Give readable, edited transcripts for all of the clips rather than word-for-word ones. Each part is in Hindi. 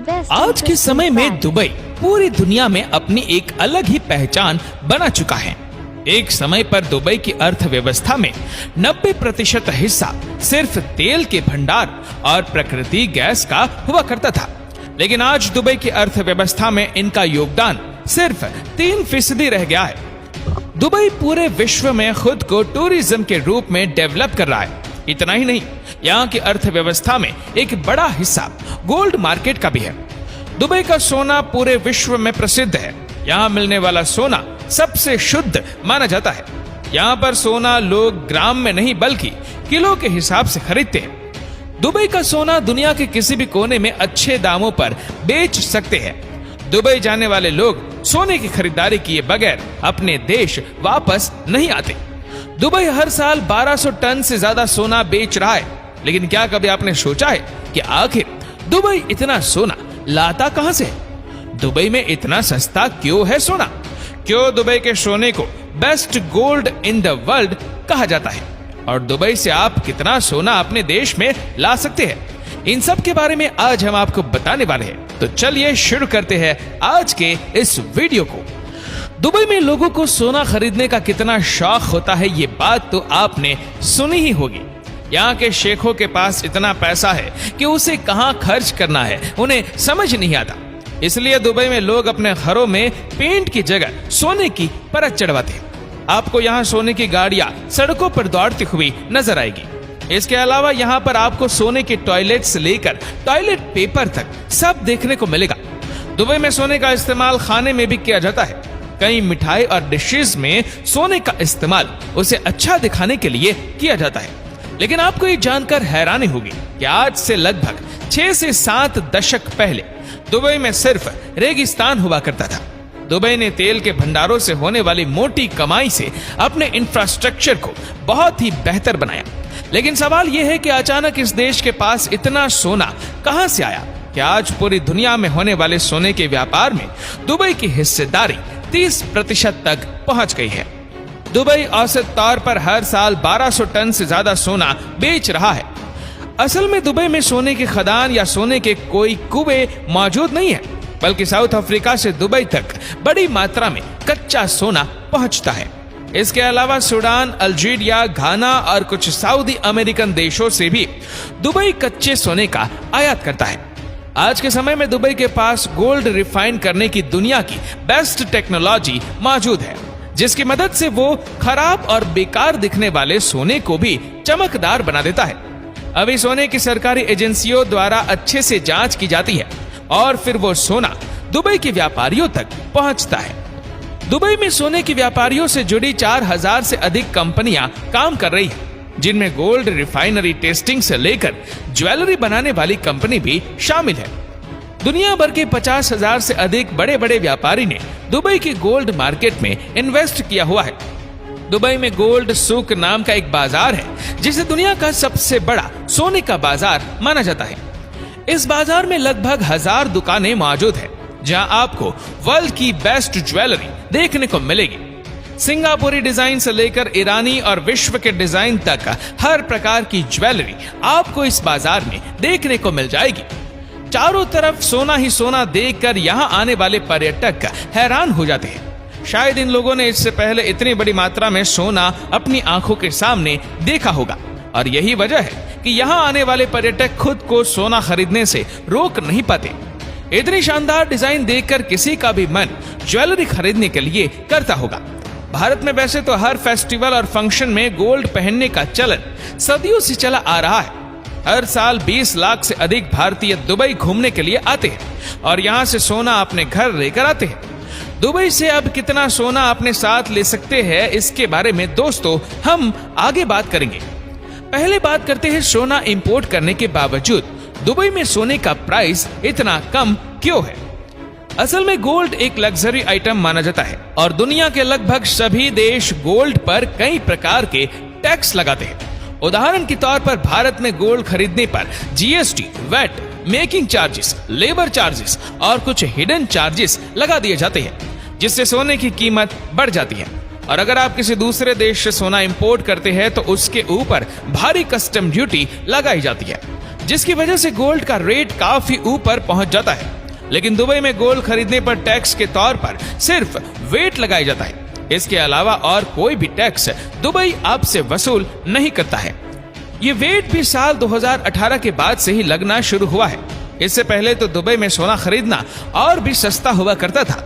आज के समय में दुबई पूरी दुनिया में अपनी एक अलग ही पहचान बना चुका है। एक समय पर दुबई की अर्थव्यवस्था में 90% हिस्सा सिर्फ तेल के भंडार और प्रकृति गैस का हुआ करता था, लेकिन आज दुबई की अर्थव्यवस्था में इनका योगदान सिर्फ 3% रह गया है। दुबई पूरे विश्व में खुद को टूरिज्म के रूप में डेवलप कर रहा है। इतना ही नहीं, यहाँ की अर्थव्यवस्था में एक बड़ा हिस्सा गोल्ड मार्केट का भी है। दुबई का सोना पूरे विश्व में प्रसिद्ध है। यहाँ मिलने वाला सोना सबसे शुद्ध माना जाता है। यहाँ पर सोना लोग ग्राम में नहीं बल्कि किलो के हिसाब से खरीदते हैं। दुबई का सोना दुनिया के किसी भी कोने में अच्छे दामों पर बेच सकते हैं। दुबई जाने वाले लोग सोने की खरीदारी किए बगैर अपने देश वापस नहीं आते। दुबई हर साल 1200 टन से ज्यादा सोना बेच रहा है, लेकिन क्या कभी आपने सोचा है कि आखिर दुबई इतना सोना लाता कहां से? दुबई में इतना सस्ता क्यों है सोना? क्यों दुबई के सोने को best gold in the world कहा जाता है? और दुबई से आप कितना सोना अपने देश में ला सकते हैं? इन सब के बारे में आज हम आपको बताने वाले हैं। तो चलिए शुरू करते हैं आज के इस वीडियो को। दुबई में लोगों को सोना खरीदने का कितना शौक होता है, ये बात तो आपने सुनी ही होगी। यहाँ के शेखों के पास इतना पैसा है कि उसे कहाँ खर्च करना है उन्हें समझ नहीं आता। इसलिए दुबई में लोग अपने घरों में पेंट की जगह सोने की परत चढ़वाते हैं। आपको यहाँ सोने की गाड़ियां सड़कों पर दौड़ती हुई नजर आएगी। इसके अलावा यहाँ पर आपको सोने के टॉयलेट से लेकर टॉयलेट पेपर तक सब देखने को मिलेगा। दुबई में सोने का इस्तेमाल खाने में भी किया जाता है। कई मिठाई और डिशेस में सोने का इस्तेमाल उसे अच्छा दिखाने के लिए किया जाता है। लेकिन आपको ये जानकर हैरानी होगी कि आज से लगभग 6 से 7 दशक पहले दुबई में सिर्फ रेगिस्तान हुआ करता था। दुबई ने तेल के भंडारों से होने वाली मोटी कमाई से अपने इंफ्रास्ट्रक्चर को बहुत ही बेहतर बनाया। लेकिन सवाल यह है कि अचानक इस देश के पास इतना सोना कहां से आया कि आज पूरी दुनिया में होने वाले सोने के व्यापार में दुबई की हिस्सेदारी 30% तक पहुंच गई है। दुबई औसत तौर पर हर साल 1200 टन से ज्यादा सोना बेच रहा है। असल में दुबई में सोने के खदान या सोने के कोई कुएं मौजूद नहीं है, बल्कि साउथ अफ्रीका से दुबई तक बड़ी मात्रा में कच्चा सोना पहुंचता है। इसके अलावा सूडान, अल्जीरिया, घाना और कुछ सऊदी अमेरिकन देशों से भी दुबई कच्चे सोने का आयात करता है। आज के समय में दुबई के पास गोल्ड रिफाइन करने की दुनिया की बेस्ट टेक्नोलॉजी मौजूद है, जिसकी मदद से वो खराब और बेकार दिखने वाले सोने को भी चमकदार बना देता है। अभी सोने की सरकारी एजेंसियों द्वारा अच्छे से जांच की जाती है और फिर वो सोना दुबई के व्यापारियों तक पहुंचता है। दुबई में सोने के व्यापारियों से जुड़ी 4000 से अधिक कंपनियां काम कर रही हैं, जिनमें गोल्ड रिफाइनरी टेस्टिंग से लेकर ज्वेलरी बनाने वाली कंपनी भी शामिल है। दुनिया भर के 50,000 से अधिक बड़े बड़े व्यापारी ने दुबई की गोल्ड मार्केट में इन्वेस्ट किया हुआ है। दुबई में गोल्ड सूक नाम का एक बाजार है, जिसे दुनिया का सबसे बड़ा सोने का बाजार माना जाता है। इस बाजार में लगभग 1000 दुकानें मौजूद हैं, जहां आपको वर्ल्ड की बेस्ट ज्वेलरी देखने को मिलेगी। सिंगापुरी डिजाइन से लेकर ईरानी और विश्व के डिजाइन तक हर प्रकार की ज्वेलरी आपको इस बाजार में देखने को मिल जाएगी। चारों तरफ सोना ही सोना देखकर यहाँ आने वाले पर्यटक हैरान हो जाते हैं। शायद इन लोगों ने इससे पहले इतनी बड़ी मात्रा में सोना अपनी आंखों के सामने देखा होगा, और यही वजह है कि यहाँ आने वाले पर्यटक खुद को सोना खरीदने से रोक नहीं पाते। इतनी शानदार डिजाइन देखकर किसी का भी मन ज्वेलरी खरीदने के लिए करता होगा। भारत में वैसे तो हर फेस्टिवल और फंक्शन में गोल्ड पहनने का चलन सदियों से चला आ रहा है। हर साल 20 लाख से अधिक भारतीय दुबई घूमने के लिए आते हैं और यहाँ से सोना अपने घर लेकर आते हैं। दुबई से अब कितना सोना अपने साथ ले सकते हैं, इसके बारे में दोस्तों हम आगे बात करेंगे। पहले बात करते हैं सोना इंपोर्ट करने के बावजूद दुबई में सोने का प्राइस इतना कम क्यों है। असल में गोल्ड एक लग्जरी आइटम माना जाता है और दुनिया के लगभग सभी देश गोल्ड पर कई प्रकार के टैक्स लगाते हैं। उदाहरण के तौर पर भारत में गोल्ड खरीदने पर GST, VAT, making charges, labour charges और कुछ हिडन चार्जेस लगा दिए जाते हैं, जिससे सोने की कीमत बढ़ जाती है। और अगर आप किसी दूसरे देश से सोना इंपोर्ट करते हैं तो उसके ऊपर भारी कस्टम ड्यूटी लगाई जाती है। जिसकी वजह से गोल्ड का रेट काफी ऊपर पहुंच जाता है। लेकिन दुबई में गोल्ड खरीदने पर टैक्स के तौर पर सिर्फ वेट लगाया जाता है। इसके अलावा और कोई भी टैक्स दुबई आपसे वसूल नहीं करता है। ये वेट भी साल 2018 के बाद से ही लगना शुरू हुआ है। इससे पहले तो दुबई में सोना खरीदना और भी सस्ता हुआ करता था,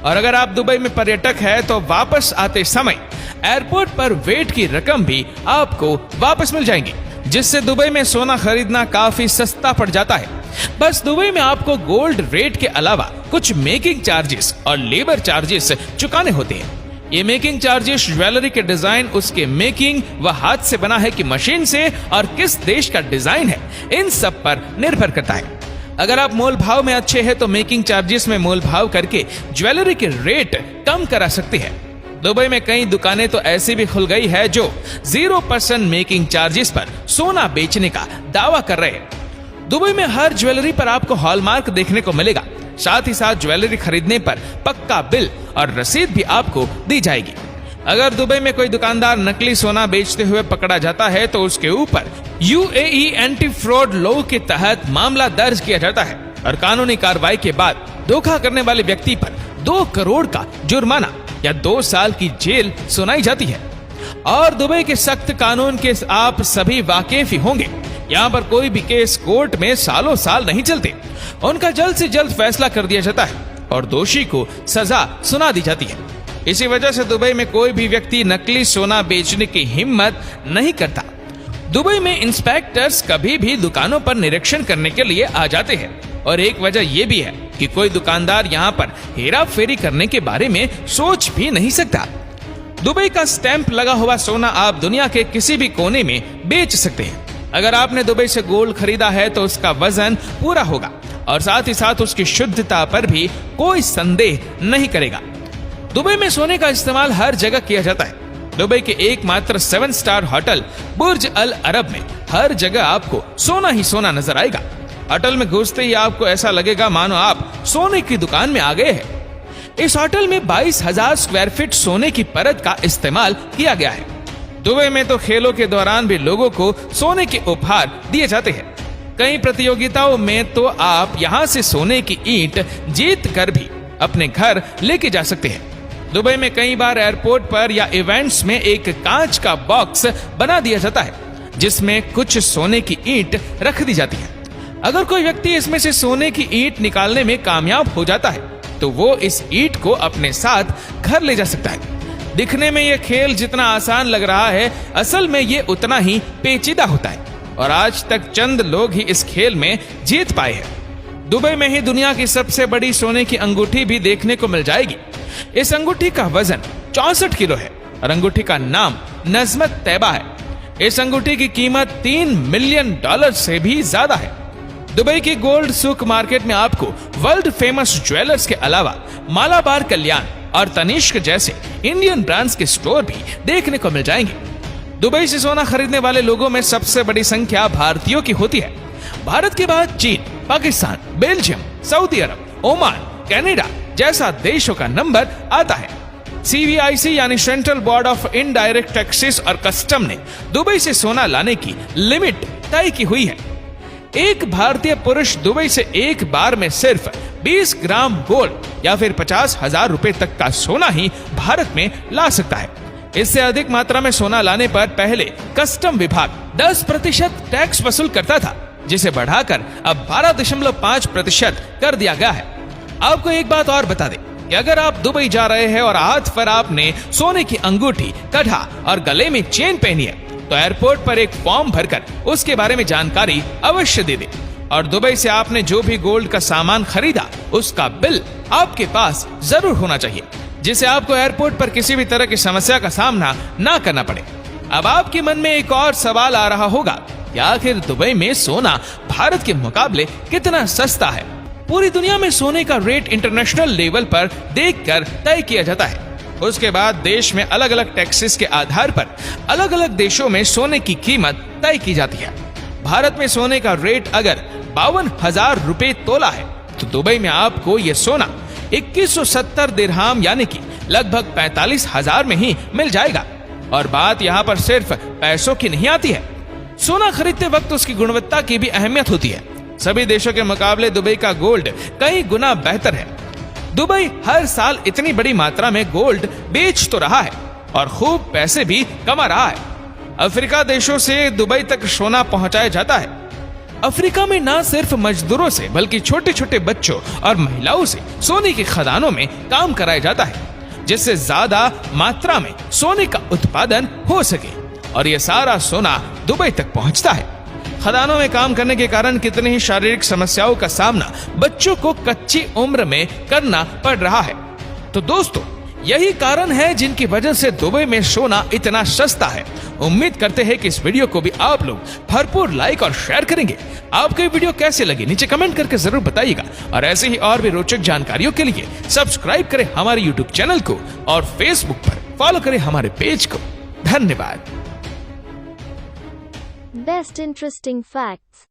और अगर आप दुबई में पर्यटक हैं तो वापस आते समय एयरपोर्ट पर वेट की रकम भी आपको वापस मिल जाएंगी, जिससे दुबई में सोना खरीदना काफी सस्ता पड़ जाता है। बस दुबई में आपको गोल्ड रेट के अलावा कुछ मेकिंग चार्जेस और लेबर चार्जेस चुकाने होते हैं। ये मेकिंग चार्जेस ज्वेलरी के डिजाइन, उसके मेकिंग व हाथ से बना है कि मशीन से, और किस देश का डिजाइन है, इन सब पर निर्भर करता है। अगर आप मोल भाव में अच्छे हैं तो मेकिंग चार्जेस में मोल भाव करके ज्वेलरी के रेट कम करा सकते हैं। दुबई में कई दुकानें तो ऐसी भी खुल गई है जो 0% मेकिंग चार्जेस पर सोना बेचने का दावा कर रहे हैं। दुबई में हर ज्वेलरी पर आपको हॉलमार्क देखने को मिलेगा। साथ ही साथ ज्वेलरी खरीदने पर पक्का बिल और रसीद भी आपको दी जाएगी। अगर दुबई में कोई दुकानदार नकली सोना बेचते हुए पकड़ा जाता है तो उसके ऊपर UAE एंटी फ्रॉड लॉ के तहत मामला दर्ज किया जाता है, और कानूनी कार्रवाई के बाद धोखा करने वाले व्यक्ति पर 2 करोड़ का जुर्माना या 2 साल की जेल सुनाई जाती है। और दुबई के सख्त कानून के आप सभी वाकिफ ही होंगे। यहाँ पर कोई भी केस कोर्ट में सालों साल नहीं चलते, उनका जल्द से जल्द फैसला कर दिया जाता है और दोषी को सजा सुना दी जाती है। इसी वजह से दुबई में कोई भी व्यक्ति नकली सोना बेचने की हिम्मत नहीं करता। दुबई में इंस्पेक्टर्स कभी भी दुकानों पर निरीक्षण करने के लिए आ जाते हैं, और एक वजह यह भी है कि कोई दुकानदार यहाँ पर हेरा फेरी करने के बारे में सोच भी नहीं सकता। दुबई का स्टैंप लगा हुआ सोना आप दुनिया के किसी भी कोने में बेच सकते हैं। अगर आपने दुबई से गोल्ड खरीदा है तो उसका वजन पूरा होगा, और साथ ही साथ उसकी शुद्धता पर भी कोई संदेह नहीं करेगा। दुबई में सोने का इस्तेमाल हर जगह किया जाता है। दुबई के एकमात्र 7 स्टार होटल बुर्ज अल अरब में हर जगह आपको सोना ही सोना नजर आएगा। होटल में घुसते ही आपको ऐसा लगेगा मानो आप सोने की दुकान में आ गए हैं। इस होटल में 22,000 स्क्वायर फीट सोने की परत का इस्तेमाल किया गया है। दुबई में तो खेलों के दौरान भी लोगों को सोने के उपहार दिए जाते हैं। कई प्रतियोगिताओं में तो आप यहाँ से सोने की ईंट जीत कर भी अपने घर लेके जा सकते हैं। दुबई में कई बार एयरपोर्ट पर या इवेंट्स में एक कांच का बॉक्स बना दिया जाता है, जिसमें कुछ सोने की ईंट रख दी जाती है। अगर कोई व्यक्ति इसमें से सोने की ईंट निकालने में कामयाब हो जाता है तो वो इस ईंट को अपने साथ घर ले जा सकता है। दिखने में ये खेल जितना आसान लग रहा है, असल में ये उतना ही पेचीदा होता है, और आज तक चंद लोग ही इस खेल में जीत पाए हैं। दुबई में ही दुनिया की सबसे बड़ी सोने की अंगूठी भी देखने को मिल जाएगी। इस अंगूठी का वजन 64 किलो है और अंगूठी का नाम नजमत तैयबा है। इस अंगूठी की कीमत $3 मिलियन से भी ज्यादा है। दुबई की गोल्ड सुक मार्केट में आपको वर्ल्ड फेमस ज्वेलर्स के अलावा मालाबार कल्याण और तनिष्क जैसे इंडियन ब्रांड्स के स्टोर भी देखने को मिल जाएंगे। दुबई से सोना खरीदने वाले लोगों में सबसे बड़ी संख्या भारतीयों की होती है। भारत के बाद चीन, पाकिस्तान, बेल्जियम, सऊदी अरब, ओमान, कनाडा जैसा देशों का नंबर आता है। CBIC यानी central board of indirect taxes और कस्टम ने दुबई से सोना लाने की लिमिट तय की हुई है। एक भारतीय पुरुष दुबई से एक बार में सिर्फ 20 ग्राम गोल्ड या फिर 50,000 रुपए तक का सोना ही भारत में ला सकता है। इससे अधिक मात्रा में सोना लाने पर पहले कस्टम विभाग 10% टैक्स वसूल करता था, जिसे बढ़ाकर अब 12.5% कर दिया गया है। आपको एक बात और बता दें कि अगर आप दुबई जा रहे हैं और हाथ पर आपने सोने की अंगूठी, कड़ा और गले में चेन पहनी है तो एयरपोर्ट पर एक फॉर्म भरकर उसके बारे में जानकारी अवश्य दे दें। और दुबई से आपने जो भी गोल्ड का सामान खरीदा उसका बिल आपके पास जरूर होना चाहिए, जिससे आपको एयरपोर्ट पर किसी भी तरह की समस्या का सामना ना करना पड़े। अब आपके मन में एक और सवाल आ रहा होगा कि आखिर दुबई में सोना भारत के मुकाबले कितना सस्ता है। पूरी दुनिया में सोने का रेट इंटरनेशनल लेवल पर देखकर तय किया जाता है। उसके बाद देश में अलग अलग टैक्सेस के आधार पर अलग अलग देशों में सोने की कीमत तय की जाती है। भारत में सोने का रेट अगर 52,000 रुपए तोला है तो दुबई में आपको यह सोना 2170 दिरहाम यानी कि लगभग 45,000 में ही मिल जाएगा। और बात यहाँ पर सिर्फ पैसों की नहीं आती है, सोना खरीदते वक्त उसकी गुणवत्ता की भी अहमियत होती है। सभी देशों के मुकाबले दुबई का गोल्ड कई गुना बेहतर है। दुबई हर साल इतनी बड़ी मात्रा में गोल्ड बेच तो रहा है और खूब पैसे भी कमा रहा है। अफ्रीका देशों से दुबई तक सोना पहुंचाया जाता है। अफ्रीका में न सिर्फ मजदूरों से बल्कि छोटे छोटे बच्चों और महिलाओं से सोने की खदानों में काम कराया जाता है, जिससे ज्यादा मात्रा में सोने का उत्पादन हो सके और यह सारा सोना दुबई तक पहुंचता है। खदानों में काम करने के कारण कितनी ही शारीरिक समस्याओं का सामना बच्चों को कच्ची उम्र में करना पड़ रहा है। तो दोस्तों, यही कारण है जिनकी वजह से दुबई में सोना इतना सस्ता है। उम्मीद करते हैं कि इस वीडियो को भी आप लोग भरपूर लाइक और शेयर करेंगे। आपको ये वीडियो कैसे लगी नीचे कमेंट करके जरूर बताइएगा और ऐसे ही और भी रोचक जानकारियों के लिए सब्सक्राइब करें हमारे यूट्यूब चैनल को और फेसबुक पर फॉलो करें हमारे पेज को। धन्यवाद। Best interesting facts.